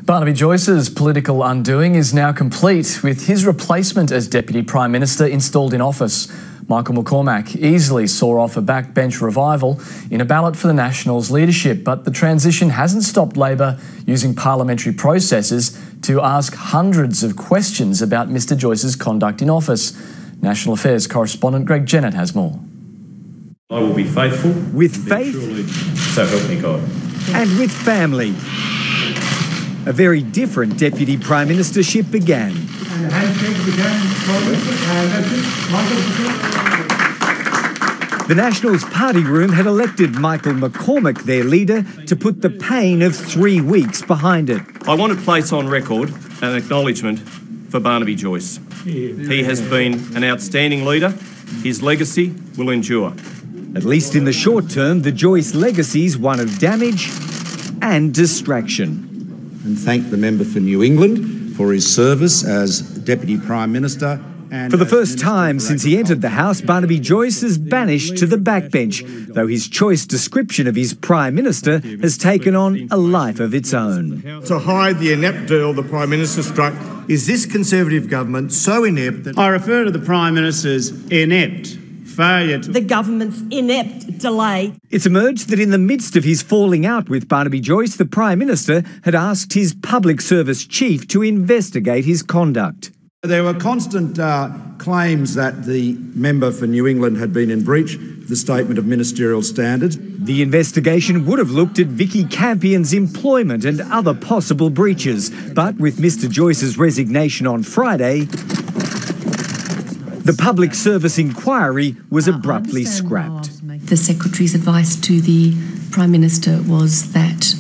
Barnaby Joyce's political undoing is now complete, with his replacement as Deputy Prime Minister installed in office. Michael McCormack easily saw off a backbench revival in a ballot for the Nationals' leadership, but the transition hasn't stopped Labor using parliamentary processes to ask hundreds of questions about Mr Joyce's conduct in office. National Affairs correspondent Greg Jennett has more. I will be faithful. With faith. Truly, so help me God. And with family. A very different Deputy Prime Ministership began. The Nationals party room had elected Michael McCormack, their leader, to put the pain of 3 weeks behind it. I want to place on record an acknowledgement for Barnaby Joyce. He has been an outstanding leader. His legacy will endure. At least in the short term, the Joyce legacy is one of damage and distraction. And thank the member for New England for his service as Deputy Prime Minister. And for the first time since he entered the House, Barnaby Joyce is banished to the backbench, though his choice description of his Prime Minister has taken on a life of its own. To hide the inept deal the Prime Minister struck, is this Conservative government so inept that... I refer to the Prime Minister's inept failure to... The government's inept delay. It's emerged that in the midst of his falling out with Barnaby Joyce, the Prime Minister had asked his public service chief to investigate his conduct. There were constant claims that the member for New England had been in breach of the Statement of Ministerial Standards. The investigation would have looked at Vicky Campion's employment and other possible breaches, but with Mr Joyce's resignation on Friday, the public service inquiry was abruptly scrapped. The Secretary's advice to the Prime Minister was that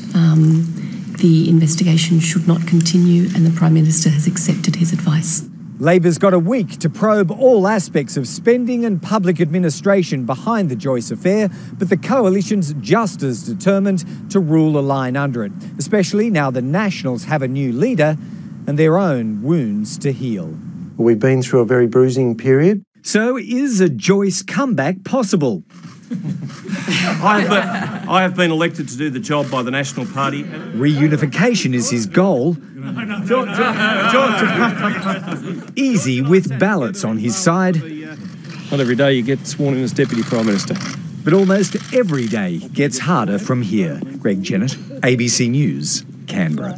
the investigation should not continue, and the Prime Minister has accepted his advice. Labor's got a week to probe all aspects of spending and public administration behind the Joyce affair, but the coalition's just as determined to rule a line under it, especially now the Nationals have a new leader and their own wounds to heal. We've been through a very bruising period. So is a Joyce comeback possible? I have been elected to do the job by the National Party. Reunification is his goal. Easy with ballots on his side. Not every day you get sworn in as Deputy Prime Minister. But almost every day gets harder from here. Greg Jennett, ABC News, Canberra.